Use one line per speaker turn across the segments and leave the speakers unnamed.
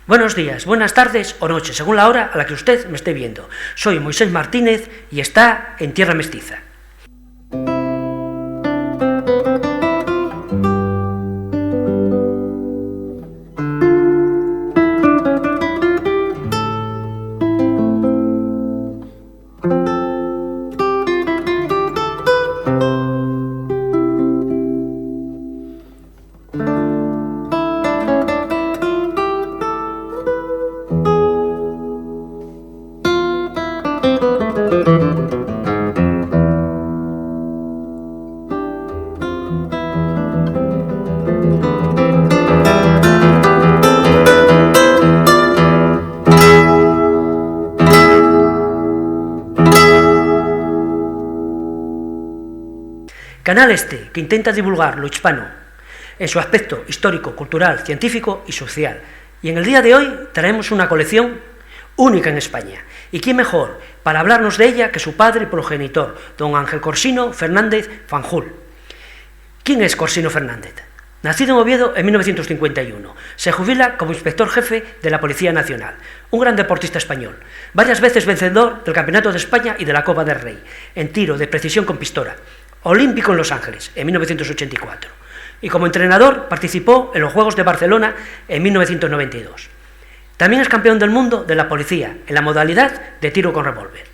Buenos días, buenas tardes o noches, según la hora a la que usted me esté viendo. Soy Moisés Martínez y está en Tierra Mestiza. Canal este que intenta divulgar lo hispano en su aspecto histórico, cultural, científico y social. Y en el día de hoy traemos una colección única en España. ¿Y quién mejor para hablarnos de ella que su padre y progenitor, don Ángel Corsino Fernández Fanjul? ¿Quién es Corsino Fernández? Nacido en Oviedo en 1951, se jubila como inspector jefe de la Policía Nacional, un gran deportista español, varias veces vencedor del Campeonato de España y de la Copa del Rey, en tiro de precisión con pistola, olímpico en Los Ángeles en 1984, y como entrenador participó en los Juegos de Barcelona en 1992. También es campeón del mundo de la policía en la modalidad de tiro con revólver.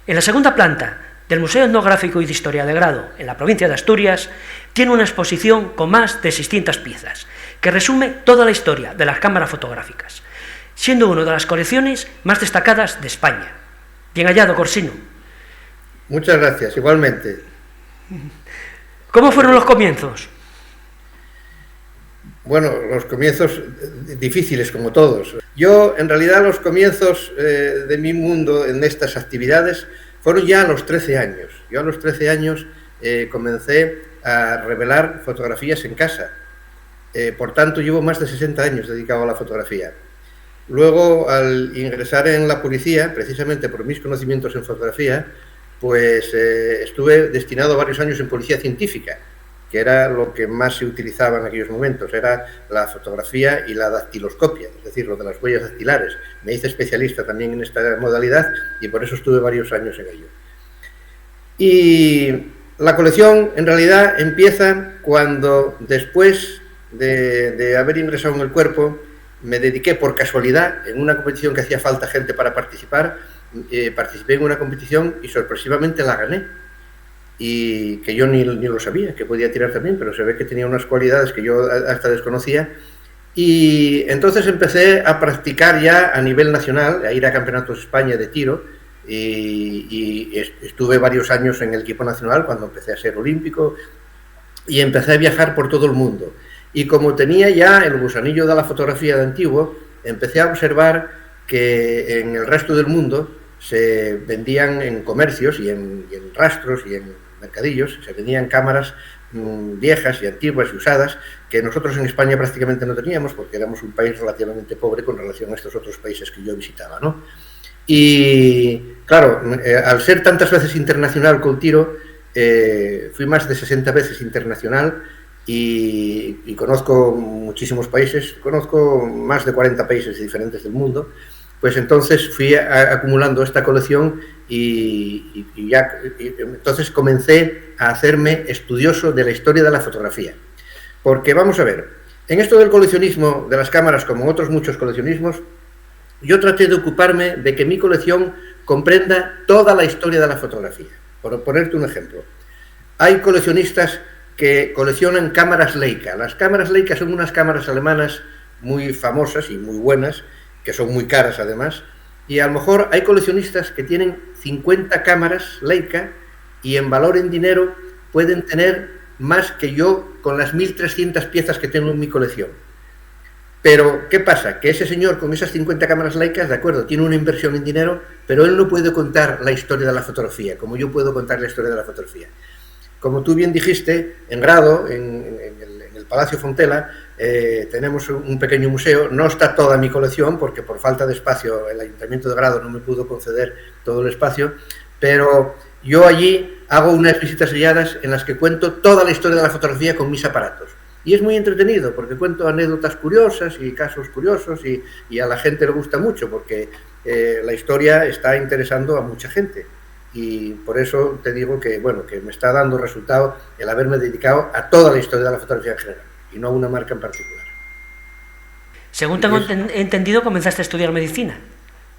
En la segunda planta del Museo Etnográfico y de Historia de Grado, en la provincia de Asturias, tiene una exposición con más de 600 piezas, que resume toda la historia de las cámaras fotográficas, siendo una de las colecciones más destacadas de España. Bien hallado, Corsino.
Muchas gracias, igualmente.
¿Cómo fueron los comienzos?
Bueno, los comienzos difíciles como todos. Yo, en realidad, los comienzos de mi mundo en estas actividades fueron ya a los 13 años. Yo a los 13 años comencé a revelar fotografías en casa. Por tanto, llevo más de 60 años dedicado a la fotografía. Luego, al ingresar en la policía, precisamente por mis conocimientos en fotografía, pues estuve destinado varios años en policía científica, que era lo que más se utilizaba en aquellos momentos, era la fotografía y la dactiloscopia, es decir, lo de las huellas dactilares. Me hice especialista también en esta modalidad y por eso estuve varios años en ello. Y la colección en realidad empieza cuando, después de haber ingresado en el cuerpo, me dediqué por casualidad en una competición que hacía falta gente para participar. Participé en una competición y sorpresivamente la gané, y que yo ni lo sabía, que podía tirar también, pero se ve que tenía unas cualidades que yo hasta desconocía, y entonces empecé a practicar ya a nivel nacional, a ir a campeonatos de España de tiro, y estuve varios años en el equipo nacional cuando empecé a ser olímpico, y empecé a viajar por todo el mundo, y como tenía ya el gusanillo de la fotografía de antiguo, empecé a observar que en el resto del mundo se vendían en comercios y en rastros y en mercadillos, se vendían cámaras viejas y antiguas y usadas que nosotros en España prácticamente no teníamos porque éramos un país relativamente pobre con relación a estos otros países que yo visitaba, ¿no? Y claro, al ser tantas veces internacional con tiro, fui más de 60 veces internacional y conozco muchísimos países, conozco más de 40 países diferentes del mundo. Pues entonces fui acumulando esta colección y entonces comencé a hacerme estudioso de la historia de la fotografía. Porque vamos a ver, en esto del coleccionismo de las cámaras, como en otros muchos coleccionismos, yo traté de ocuparme de que mi colección comprenda toda la historia de la fotografía. Por ponerte un ejemplo, hay coleccionistas que coleccionan cámaras Leica. Las cámaras Leica son unas cámaras alemanas muy famosas y muy buenas, que son muy caras además, y a lo mejor hay coleccionistas que tienen 50 cámaras Leica y en valor en dinero pueden tener más que yo con las 1.300 piezas que tengo en mi colección. Pero, ¿qué pasa? Que ese señor con esas 50 cámaras Leica, de acuerdo, tiene una inversión en dinero, pero él no puede contar la historia de la fotografía, como yo puedo contar la historia de la fotografía. Como tú bien dijiste, en Grado, en el Palacio Fontela, tenemos un pequeño museo. No está toda mi colección porque por falta de espacio el Ayuntamiento de Grado no me pudo conceder todo el espacio, pero yo allí hago unas visitas guiadas en las que cuento toda la historia de la fotografía con mis aparatos. y es muy entretenido porque cuento anécdotas curiosas y casos curiosos y a la gente le gusta mucho porque la historia está interesando a mucha gente. Y por eso te digo que, bueno, que me está dando resultado el haberme dedicado a toda la historia de la fotografía en general y no a una marca en particular.
Según tengo entendido, comenzaste a estudiar medicina.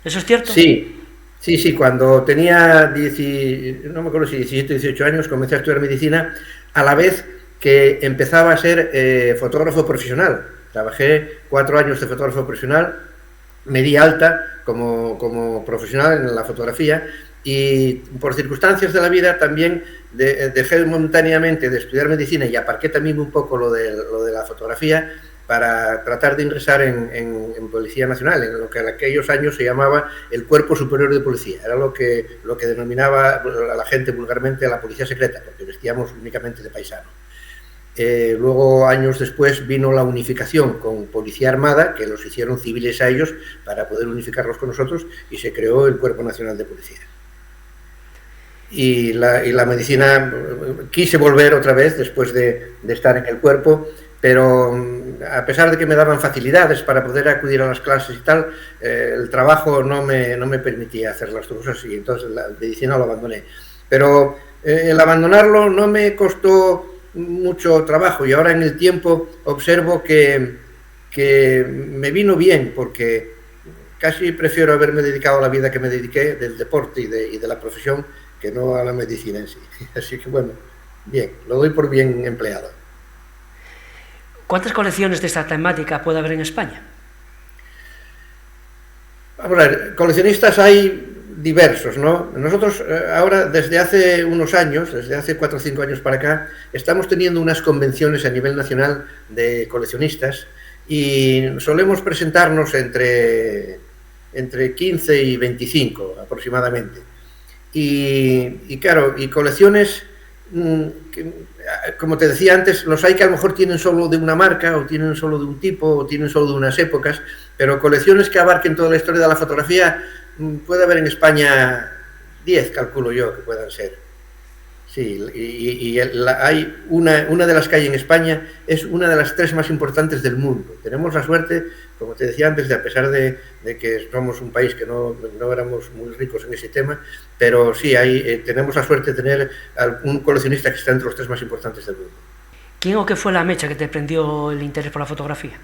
¿Eso es cierto?
Sí, cuando tenía 17 o 18 años comencé a estudiar medicina a la vez que empezaba a ser fotógrafo profesional. Trabajé 4 años de fotógrafo profesional, me di alta como profesional en la fotografía y por circunstancias de la vida también dejé momentáneamente de estudiar medicina y aparqué también un poco lo de la fotografía para tratar de ingresar en Policía Nacional, en lo que en aquellos años se llamaba el Cuerpo Superior de Policía. Era lo que denominaba a la gente vulgarmente la policía secreta, porque vestíamos únicamente de paisano. Luego, años después, vino la unificación con Policía Armada, que los hicieron civiles a ellos para poder unificarlos con nosotros, y se creó el Cuerpo Nacional de Policía. Y la medicina, quise volver otra vez después de estar en el cuerpo, pero a pesar de que me daban facilidades para poder acudir a las clases y tal, el trabajo no me permitía hacer las cosas y entonces la medicina lo abandoné. Pero el abandonarlo no me costó mucho trabajo y ahora en el tiempo observo que me vino bien porque casi prefiero haberme dedicado a la vida que me dediqué del deporte y de la profesión que no a la medicina en sí. Así que bueno, bien, lo doy por bien empleado.
¿Cuántas colecciones de esta temática puede haber en España?
Vamos a ver, coleccionistas hay diversos, ¿no? Nosotros ahora, desde hace unos años, desde hace 4 o 5 años para acá, estamos teniendo unas convenciones a nivel nacional de coleccionistas y solemos presentarnos entre 15 y 25 aproximadamente. Y claro, y colecciones como te decía antes, los hay que a lo mejor tienen solo de una marca, o tienen solo de un tipo, o tienen solo de unas épocas, pero colecciones que abarquen toda la historia de la fotografía, puede haber en España 10, calculo yo, que puedan ser. Sí, hay una de las que hay en España, es una de las 3 más importantes del mundo. Tenemos la suerte, como te decía antes, a pesar de que somos un país que no éramos muy ricos en ese tema, pero sí, tenemos la suerte de tener un coleccionista que está entre los 3 más importantes del mundo.
¿Quién o qué fue la mecha que te prendió el interés por la fotografía?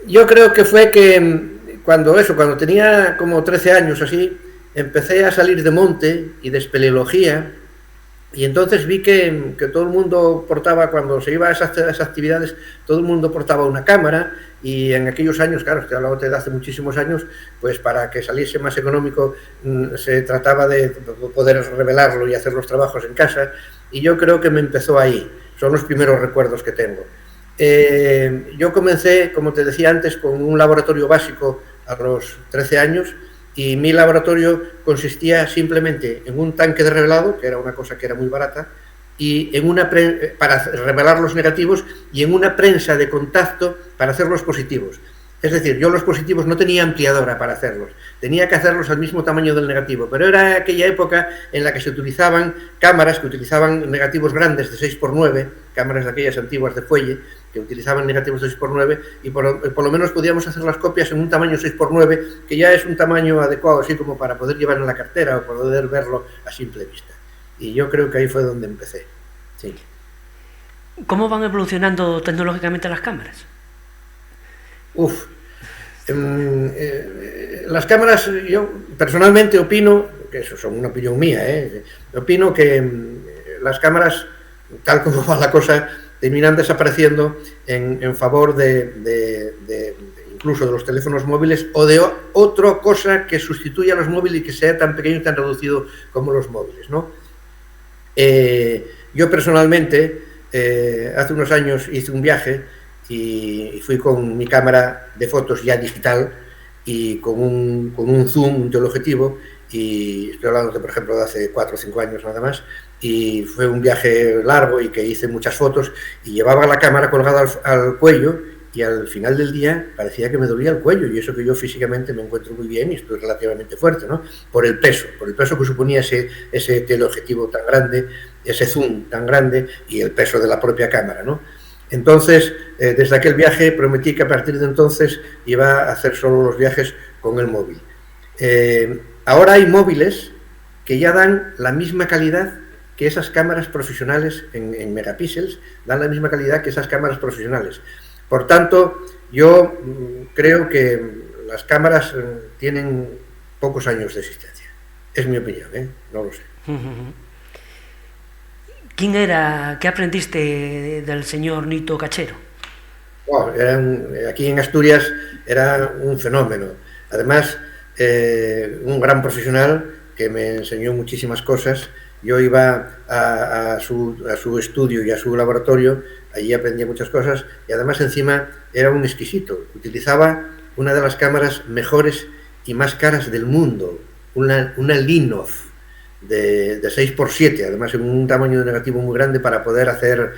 Yo creo que fue que cuando tenía como 13 años así, empecé a salir de monte y de espeleología. Y entonces vi que todo el mundo portaba, cuando se iba a esas actividades, todo el mundo portaba una cámara y en aquellos años, claro, estoy hablando de hace muchísimos años, pues para que saliese más económico se trataba de poder revelarlo y hacer los trabajos en casa y yo creo que me empezó ahí, son los primeros recuerdos que tengo. Yo comencé, como te decía antes, con un laboratorio básico a los 13 años. Y mi laboratorio consistía simplemente en un tanque de revelado, que era una cosa que era muy barata, y para revelar los negativos, y en una prensa de contacto para hacer los positivos. Es decir, yo los positivos no tenía ampliadora para hacerlos, tenía que hacerlos al mismo tamaño del negativo, pero era aquella época en la que se utilizaban cámaras que utilizaban negativos grandes de 6x9, cámaras de aquellas antiguas de fuelle, que utilizaban negativos de 6x9, y por lo menos podíamos hacer las copias en un tamaño 6x9, que ya es un tamaño adecuado, así como para poder llevar en la cartera o poder verlo a simple vista. Y yo creo que ahí fue donde empecé. Sí.
¿Cómo van evolucionando tecnológicamente las cámaras?
Las cámaras, yo personalmente opino, que eso es una opinión mía, opino que las cámaras, tal como va la cosa, terminan desapareciendo en favor de incluso de los teléfonos móviles o de otra cosa que sustituya a los móviles y que sea tan pequeño y tan reducido como los móviles, ¿no? Yo personalmente, hace unos años hice un viaje y fui con mi cámara de fotos ya digital y con un zoom, un teleobjetivo, y estoy hablando, por ejemplo, de hace 4 o 5 años nada más, y fue un viaje largo y que hice muchas fotos y llevaba la cámara colgada al cuello y al final del día parecía que me dolía el cuello, y eso que yo físicamente me encuentro muy bien y estoy relativamente fuerte, ¿no? Por el peso que suponía ese teleobjetivo tan grande, ese zoom tan grande y el peso de la propia cámara, ¿no? Entonces, desde aquel viaje prometí que a partir de entonces iba a hacer solo los viajes con el móvil. Ahora hay móviles que ya dan la misma calidad que esas cámaras profesionales en megapíxeles, dan la misma calidad que esas cámaras profesionales. Por tanto, yo creo que las cámaras tienen pocos años de existencia. Es mi opinión, no lo sé.
¿Quién era, qué aprendiste del señor Nito Cachero?
Wow, aquí en Asturias era un fenómeno. Además, un gran profesional que me enseñó muchísimas cosas. Yo iba a su estudio y a su laboratorio, allí aprendía muchas cosas, y además encima era un exquisito. Utilizaba una de las cámaras mejores y más caras del mundo, una Linov de 6x7, además en un tamaño de negativo muy grande para poder hacer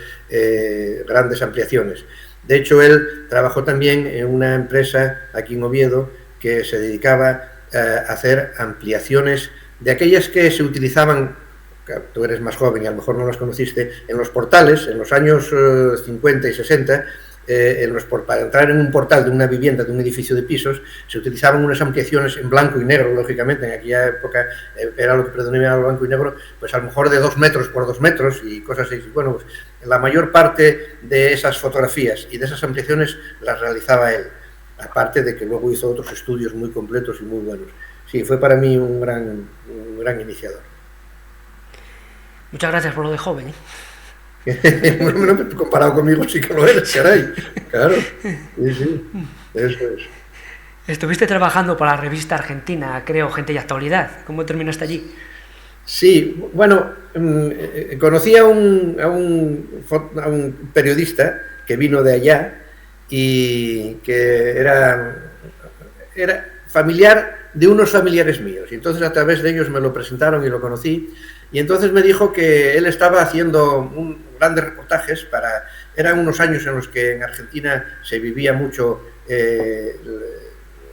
grandes ampliaciones. De hecho, él trabajó también en una empresa aquí en Oviedo que se dedicaba a hacer ampliaciones de aquellas que se utilizaban, tú eres más joven y a lo mejor no las conociste, en los portales, en los años 50 y 60, para entrar en un portal de una vivienda, de un edificio de pisos, se utilizaban unas ampliaciones en blanco y negro, lógicamente, en aquella época era lo que predominaba el blanco y negro, pues a lo mejor de 2 metros por 2 metros y cosas así. Bueno, pues la mayor parte de esas fotografías y de esas ampliaciones las realizaba él, aparte de que luego hizo otros estudios muy completos y muy buenos. Sí, fue para mí un gran iniciador.
Muchas gracias por lo de joven.
Bueno, comparado conmigo sí que lo eres, caray. Claro, sí, eso es.
Estuviste trabajando para la revista argentina, creo, Gente y Actualidad. ¿Cómo terminaste allí?
Sí, bueno, conocí a un periodista que vino de allá y que era familiar de unos familiares míos. Y entonces a través de ellos me lo presentaron y lo conocí. Y entonces me dijo que él estaba haciendo grandes reportajes eran unos años en los que en Argentina se vivía mucho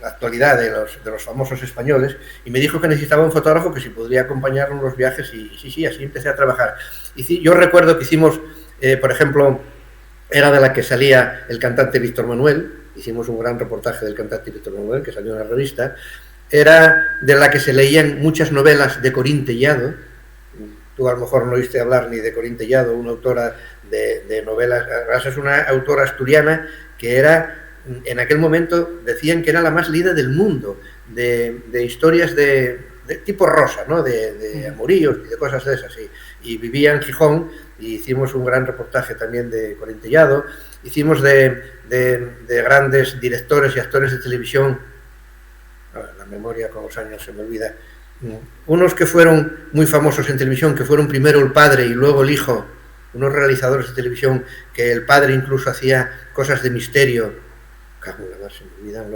la actualidad de los famosos españoles, y me dijo que necesitaba un fotógrafo que si podría acompañarlo en los viajes, y sí, así empecé a trabajar. Y sí, yo recuerdo que hicimos, por ejemplo, era de la que salía el cantante Víctor Manuel, hicimos un gran reportaje del cantante Víctor Manuel, que salió en la revista, era de la que se leían muchas novelas de Corín Tellado. Tú a lo mejor no oíste hablar ni de Corín Tellado, una autora de novelas, es una autora asturiana que era, en aquel momento decían que era la más lida del mundo, de historias de tipo rosa, ¿no? de amoríos y de cosas de esas, y vivía en Gijón, y hicimos un gran reportaje también de Corín Tellado, hicimos de grandes directores y actores de televisión, la memoria con los años se me olvida, unos que fueron muy famosos en televisión, que fueron primero el padre y luego el hijo, unos realizadores de televisión que el padre incluso hacía cosas de misterio. Cago en la mar, se me olvidan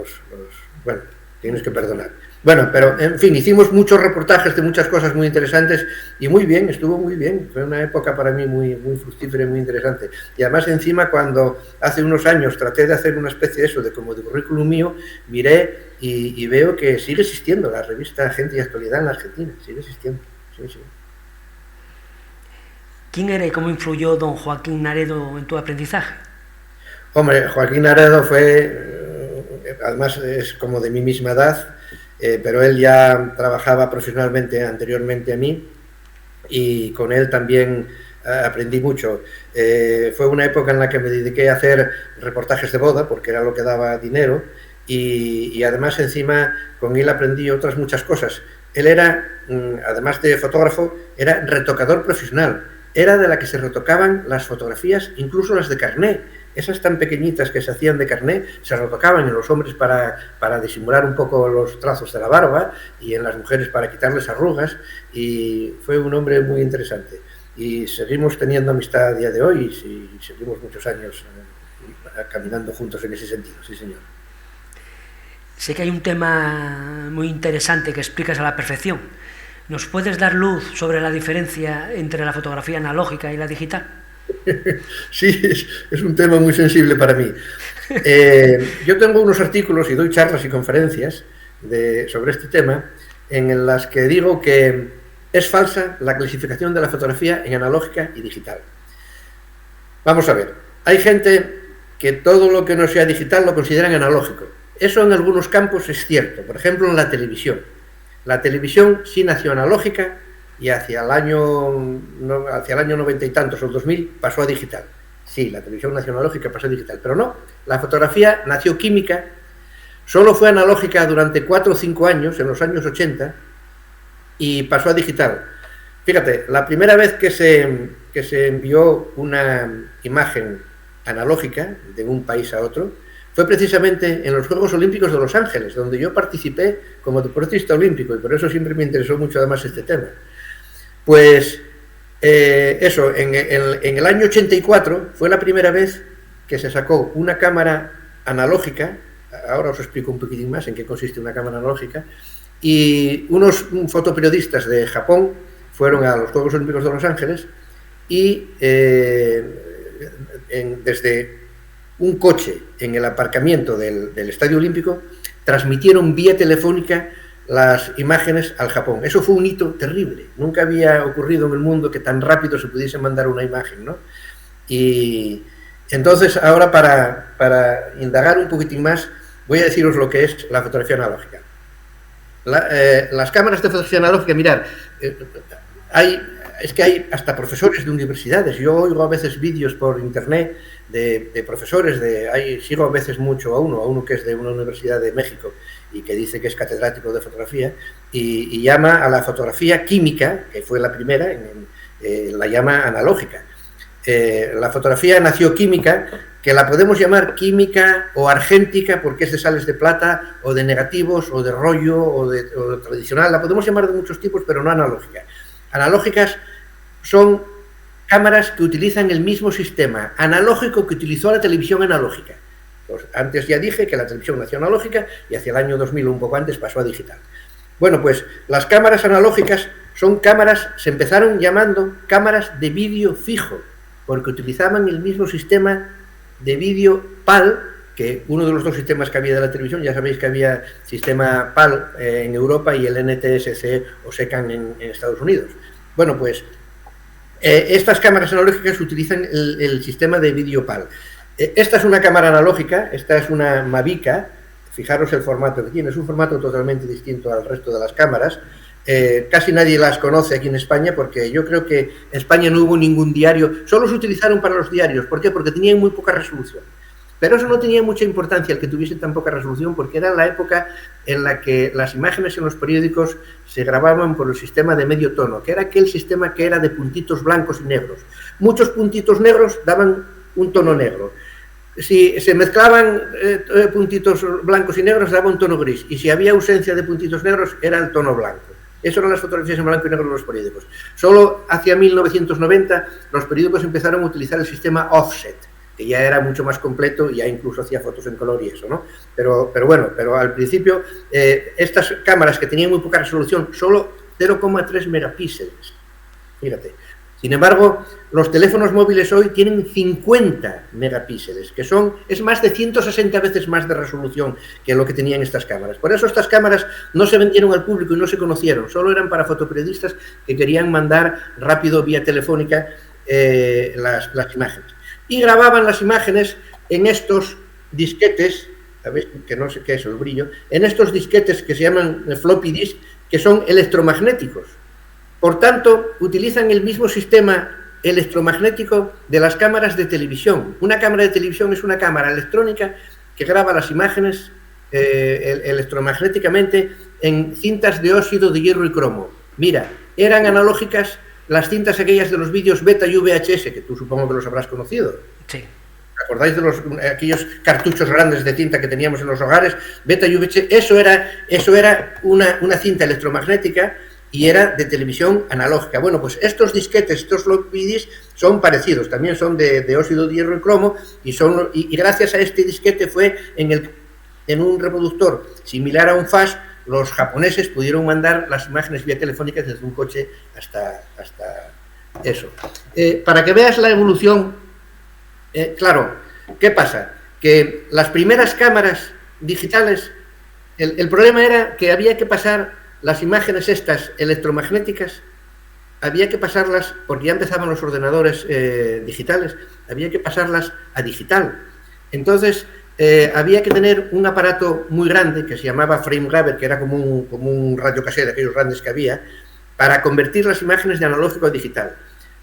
bueno, tienes que perdonar. Bueno, pero en fin, hicimos muchos reportajes de muchas cosas muy interesantes y muy bien, estuvo muy bien. Fue una época para mí muy fructífera y muy interesante. Y además encima, cuando hace unos años traté de hacer una especie de eso, de como de currículum mío, miré y veo que sigue existiendo la revista Gente y Actualidad en la Argentina, sigue existiendo. Sí.
¿Quién era y cómo influyó don Joaquín Naredo en tu aprendizaje?
Hombre, Joaquín Naredo fue, además es como de mi misma edad, pero él ya trabajaba profesionalmente anteriormente a mí, y con él también aprendí mucho. Fue una época en la que me dediqué a hacer reportajes de boda, porque era lo que daba dinero, y además encima con él aprendí otras muchas cosas. Él era, además de fotógrafo, era retocador profesional. Era de la que se retocaban las fotografías, incluso las de carné. Esas tan pequeñitas que se hacían de carné, se retocaban en los hombres para disimular un poco los trazos de la barba, y en las mujeres para quitarles arrugas, y fue un hombre muy interesante. Y seguimos teniendo amistad a día de hoy, y seguimos muchos años caminando juntos en ese sentido, sí señor.
Sé que hay un tema muy interesante que explicas a la perfección. ¿Nos puedes dar luz sobre la diferencia entre la fotografía analógica y la digital?
Sí, es un tema muy sensible para mí. Yo tengo unos artículos y doy charlas y conferencias sobre este tema, en las que digo que es falsa la clasificación de la fotografía en analógica y digital. Vamos a ver, hay gente que todo lo que no sea digital lo consideran analógico. Eso en algunos campos es cierto, por ejemplo en la televisión. La televisión sí nació analógica y hacia el año 90 y tantos, o el 2000, pasó a digital. Sí, la televisión nació analógica, pasó a digital, pero no. La fotografía nació química, solo fue analógica durante 4 o 5 años, en los años 80, y pasó a digital. Fíjate, la primera vez que se envió una imagen analógica de un país a otro fue precisamente en los Juegos Olímpicos de Los Ángeles, donde yo participé como deportista olímpico, y por eso siempre me interesó mucho además este tema. Pues eso, en el año 84 fue la primera vez que se sacó una cámara analógica. Ahora os explico un poquitín más en qué consiste una cámara analógica, y unos fotoperiodistas de Japón fueron a los Juegos Olímpicos de Los Ángeles y desde un coche en el aparcamiento del Estadio Olímpico transmitieron vía telefónica las imágenes al Japón. Eso fue un hito terrible. Nunca había ocurrido en el mundo que tan rápido se pudiese mandar una imagen, ¿no? Y entonces ahora para indagar un poquitín más voy a deciros lo que es la fotografía analógica. Las cámaras de fotografía analógica, mirad, es que hay hasta profesores de universidades. Yo oigo a veces vídeos por internet de profesores, sigo a veces mucho a uno que es de una universidad de México y que dice que es catedrático de fotografía, y llama a la fotografía química, que fue la primera, la llama analógica. La fotografía nació química, que la podemos llamar química o argéntica porque es de sales de plata o de negativos o de rollo o de tradicional. La podemos llamar de muchos tipos, pero no analógica. Analógicas son cámaras que utilizan el mismo sistema analógico que utilizó la televisión analógica. Pues antes ya dije que la televisión nació analógica y hacia el año 2000, un poco antes, pasó a digital. Bueno, pues las cámaras analógicas son cámaras, se empezaron llamando cámaras de vídeo fijo, porque utilizaban el mismo sistema de vídeo PAL, que uno de los dos sistemas que había de la televisión, ya sabéis que había sistema PAL en Europa y el NTSC o SECAM en Estados Unidos. Bueno, pues estas cámaras analógicas utilizan el sistema de vídeo PAL. Esta es una cámara analógica, esta es una Mavica. Fijaros el formato que tiene, es un formato totalmente distinto al resto de las cámaras. Casi nadie las conoce aquí en España, porque yo creo que en España no hubo ningún diario, solo se utilizaron para los diarios. ¿Por qué? Porque tenían muy poca resolución. Pero eso no tenía mucha importancia, el que tuviese tan poca resolución, porque era la época en la que las imágenes en los periódicos se grababan por el sistema de medio tono, que era aquel sistema que era de puntitos blancos y negros. Muchos puntitos negros daban un tono negro. Si se mezclaban puntitos blancos y negros, daba un tono gris. Y si había ausencia de puntitos negros, era el tono blanco. Eso eran las fotografías en blanco y negro de los periódicos. Solo hacia 1990 los periódicos empezaron a utilizar el sistema offset, que ya era mucho más completo y ya incluso hacía fotos en color y eso, ¿no? Pero bueno, al principio estas cámaras que tenían muy poca resolución, solo 0,3 megapíxeles, fíjate. Sin embargo, los teléfonos móviles hoy tienen 50 megapíxeles, que es más de 160 veces más de resolución que lo que tenían estas cámaras. Por eso estas cámaras no se vendieron al público y no se conocieron, solo eran para fotoperiodistas que querían mandar rápido vía telefónica las imágenes. Y grababan las imágenes en estos disquetes, ¿sabéis? Que no sé qué es el brillo, en estos disquetes que se llaman floppy disk, que son electromagnéticos. Por tanto, utilizan el mismo sistema electromagnético de las cámaras de televisión. Una cámara de televisión es una cámara electrónica que graba las imágenes electromagnéticamente en cintas de óxido de hierro y cromo. Mira, eran analógicas las cintas aquellas de los vídeos beta y VHS, que tú supongo que los habrás conocido.
Sí.
¿Acordáis de aquellos cartuchos grandes de tinta que teníamos en los hogares? Beta y VHS, eso era una cinta electromagnética y era de televisión analógica. Bueno, pues estos disquetes, estos floppy disk, son parecidos, también son de óxido de hierro y cromo, y gracias a este disquete fue en un reproductor similar a un flash, los japoneses pudieron mandar las imágenes vía telefónica desde un coche hasta eso. Para que veas la evolución, claro, ¿qué pasa? Que las primeras cámaras digitales, el problema era que había que pasar las imágenes estas electromagnéticas había que pasarlas, porque ya empezaban los ordenadores digitales, había que pasarlas a digital. Entonces, había que tener un aparato muy grande, que se llamaba frame grabber, que era como un radiocassette de aquellos grandes que había, para convertir las imágenes de analógico a digital.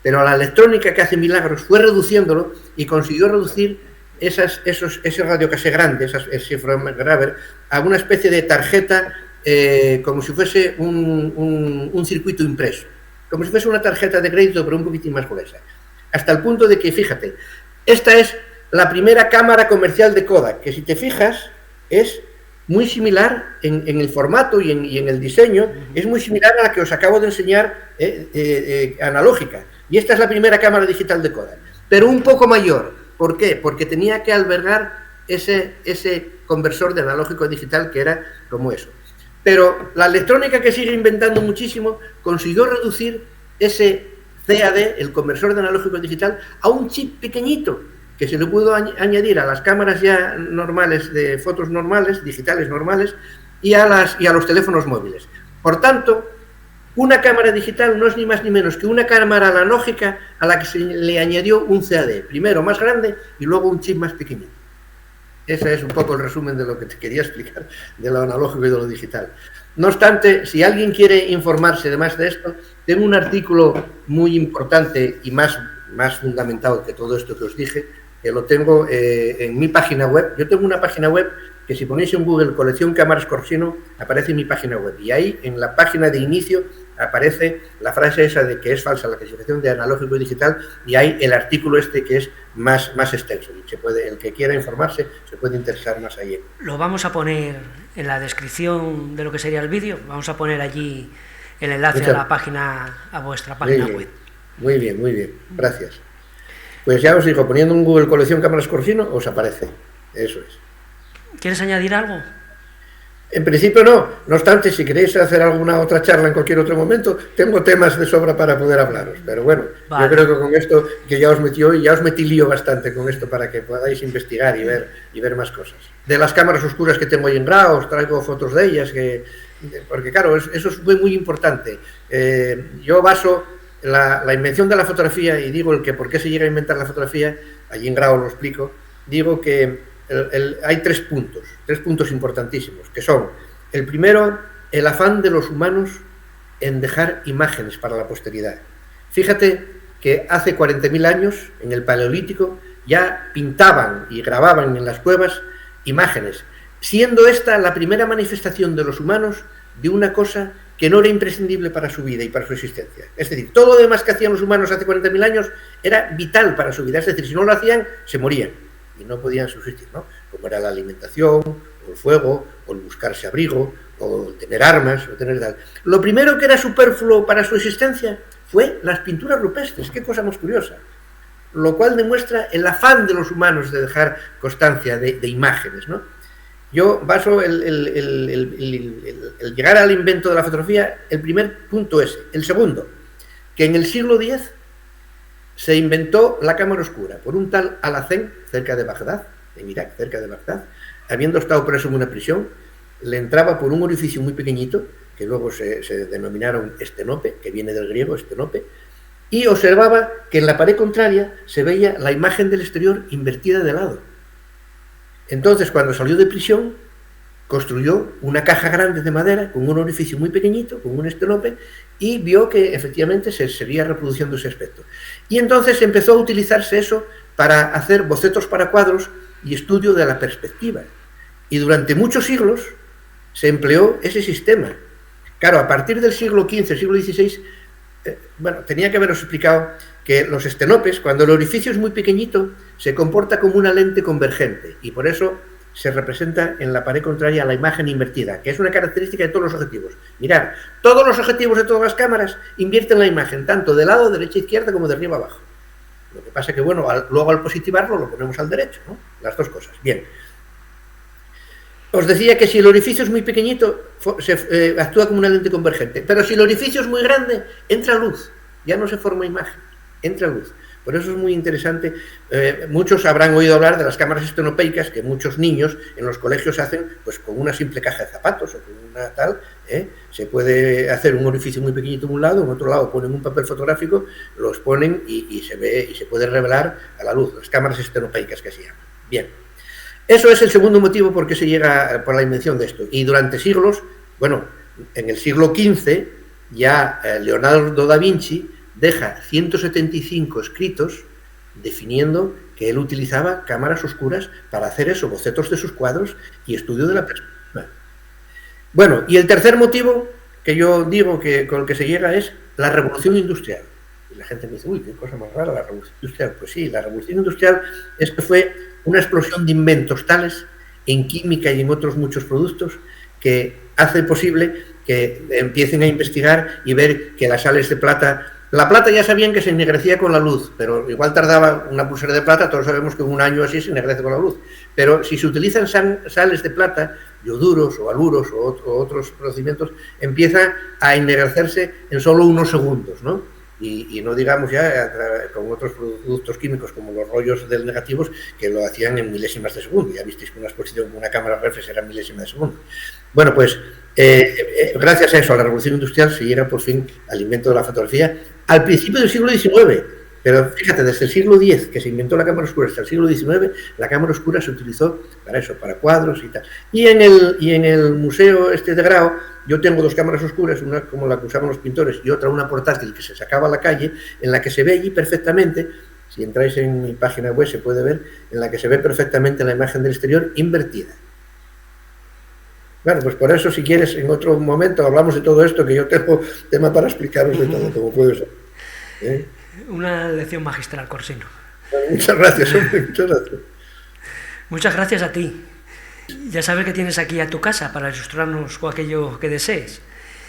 Pero la electrónica, que hace milagros, fue reduciéndolo y consiguió reducir ese radiocassette grande, ese frame grabber, a una especie de tarjeta, como si fuese un circuito impreso, como si fuese una tarjeta de crédito, pero un poquitín más gruesa. Hasta el punto de que, fíjate, esta es la primera cámara comercial de Kodak, que si te fijas, es muy similar en el formato y en el diseño, es muy similar a la que os acabo de enseñar, analógica. Y esta es la primera cámara digital de Kodak, pero un poco mayor. ¿Por qué? Porque tenía que albergar ese conversor de analógico a digital, que era como eso. Pero la electrónica, que sigue inventando muchísimo, consiguió reducir ese CAD, el conversor de analógico a digital, a un chip pequeñito, que se le pudo añadir a las cámaras ya normales, de fotos normales, digitales normales, y a los teléfonos móviles. Por tanto, una cámara digital no es ni más ni menos que una cámara analógica a la que se le añadió un CAD, primero más grande y luego un chip más pequeñito. Ese es un poco el resumen de lo que te quería explicar de lo analógico y de lo digital. No obstante, si alguien quiere informarse de más de esto, tengo un artículo muy importante y más fundamentado que todo esto que os dije, que lo tengo en mi página web. Yo tengo una página web que, si ponéis en Google colección cámaras Corsino, aparece en mi página web. Y ahí, en la página de inicio, aparece la frase esa de que es falsa la clasificación de analógico y digital, y hay el artículo este que es más extenso. Y el que quiera informarse se puede interesar más ahí.
Lo vamos a poner en la descripción de lo que sería el vídeo. Vamos a poner allí el enlace a vuestra página web.
Muy bien. Gracias. Pues ya os digo, poniendo en Google colección cámaras Corsino, os aparece. Eso es.
¿Quieres añadir algo?
En principio no. No obstante, si queréis hacer alguna otra charla en cualquier otro momento, tengo temas de sobra para poder hablaros. Pero bueno, vale. Yo creo que con esto, que ya os metí lío bastante con esto, para que podáis investigar y ver más cosas. De las cámaras oscuras que tengo ahí en RAW, os traigo fotos de ellas, porque claro, eso es muy importante. Yo baso la invención de la fotografía, y digo por qué se llega a inventar la fotografía, allí en grado lo explico, digo que hay tres puntos importantísimos, que son: el primero, el afán de los humanos en dejar imágenes para la posteridad. Fíjate que hace 40.000 años, en el Paleolítico, ya pintaban y grababan en las cuevas imágenes, siendo esta la primera manifestación de los humanos de una cosa que no era imprescindible para su vida y para su existencia. Es decir, todo lo demás que hacían los humanos hace 40.000 años era vital para su vida. Es decir, si no lo hacían, se morían y no podían subsistir, ¿no? Como era la alimentación, o el fuego, o el buscarse abrigo, o el tener armas, o tener tal. Lo primero que era superfluo para su existencia fue las pinturas rupestres. Qué cosa más curiosa. Lo cual demuestra el afán de los humanos de dejar constancia de imágenes, ¿no? Yo baso el llegar al invento de la fotografía, el primer punto ese. El segundo, que en el siglo X se inventó la cámara oscura por un tal Alacén, cerca de Bagdad, en Irak, cerca de Bagdad, habiendo estado preso en una prisión, le entraba por un orificio muy pequeñito, que luego se denominaron estenope, que viene del griego estenope, y observaba que en la pared contraria se veía la imagen del exterior invertida de lado. Entonces, cuando salió de prisión, construyó una caja grande de madera con un orificio muy pequeñito, con un estenope, y vio que efectivamente se seguía reproduciendo ese aspecto. Y entonces empezó a utilizarse eso para hacer bocetos para cuadros y estudio de la perspectiva. Y durante muchos siglos se empleó ese sistema. Claro, a partir del siglo XV, siglo XVI, tenía que haberos explicado que los estenopes, cuando el orificio es muy pequeñito, se comporta como una lente convergente, y por eso se representa en la pared contraria a la imagen invertida, que es una característica de todos los objetivos. Mirad, todos los objetivos de todas las cámaras invierten la imagen, tanto de lado, derecha, izquierda, como de arriba abajo. Lo que pasa que, bueno, luego al positivarlo lo ponemos al derecho, ¿no? Las dos cosas. Bien. Os decía que si el orificio es muy pequeñito, actúa como una lente convergente, pero si el orificio es muy grande, entra luz, ya no se forma imagen, entra luz. Por eso es muy interesante. Muchos habrán oído hablar de las cámaras estenopeicas que muchos niños en los colegios hacen pues con una simple caja de zapatos o con una tal. Se puede hacer un orificio muy pequeñito en un lado, en otro lado ponen un papel fotográfico, lo exponen y se ve y se puede revelar a la luz, las cámaras estenopeicas que se llaman. Bien, eso es el segundo motivo por qué se llega por la invención de esto. Y durante siglos, bueno, en el siglo XV ya Leonardo da Vinci deja 175 escritos definiendo que él utilizaba cámaras oscuras para hacer eso, bocetos de sus cuadros y estudio de la perspectiva. Bueno, y el tercer motivo que yo digo que con el que se llega es la revolución industrial. Y la gente me dice, uy, qué cosa más rara la revolución industrial. Pues sí, la revolución industrial es que fue una explosión de inventos tales en química y en otros muchos productos que hace posible que empiecen a investigar y ver que las sales de plata... La plata ya sabían que se ennegrecía con la luz, pero igual tardaba una pulsera de plata, todos sabemos que en un año así se ennegrece con la luz. Pero si se utilizan sales de plata, ioduros o haluros o otros procedimientos, empieza a ennegrecerse en solo unos segundos, ¿no? Y no digamos ya con otros productos químicos como los rollos del negativos que lo hacían en milésimas de segundo. Ya visteis que una exposición con una cámara reflex era milésima de segundo. Bueno, pues gracias a eso, a la revolución industrial, se llega por fin al invento de la fotografía al principio del siglo XIX. Pero fíjate, desde el siglo X, que se inventó la cámara oscura, hasta el siglo XIX, la cámara oscura se utilizó para eso, para cuadros y tal. Y en el museo de Grao, yo tengo dos cámaras oscuras, una como la que usaban los pintores y otra una portátil que se sacaba a la calle, en la que se ve allí perfectamente, si entráis en mi página web se puede ver, en la que se ve perfectamente la imagen del exterior invertida. Bueno, pues por eso, si quieres, en otro momento hablamos de todo esto, que yo tengo tema para explicaros de todo, como puede ser.
Una lección magistral, Corsino.
Bueno, muchas gracias, hombre, muchas gracias.
Muchas gracias a ti. Ya sabes que tienes aquí a tu casa para ilustrarnos con aquello que desees.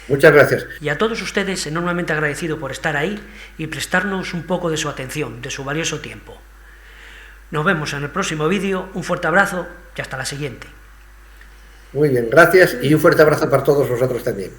Muchas gracias.
Y a todos ustedes, enormemente agradecido por estar ahí y prestarnos un poco de su atención, de su valioso tiempo. Nos vemos en el próximo vídeo, un fuerte abrazo y hasta la siguiente.
Muy bien, gracias y un fuerte abrazo para todos vosotros también.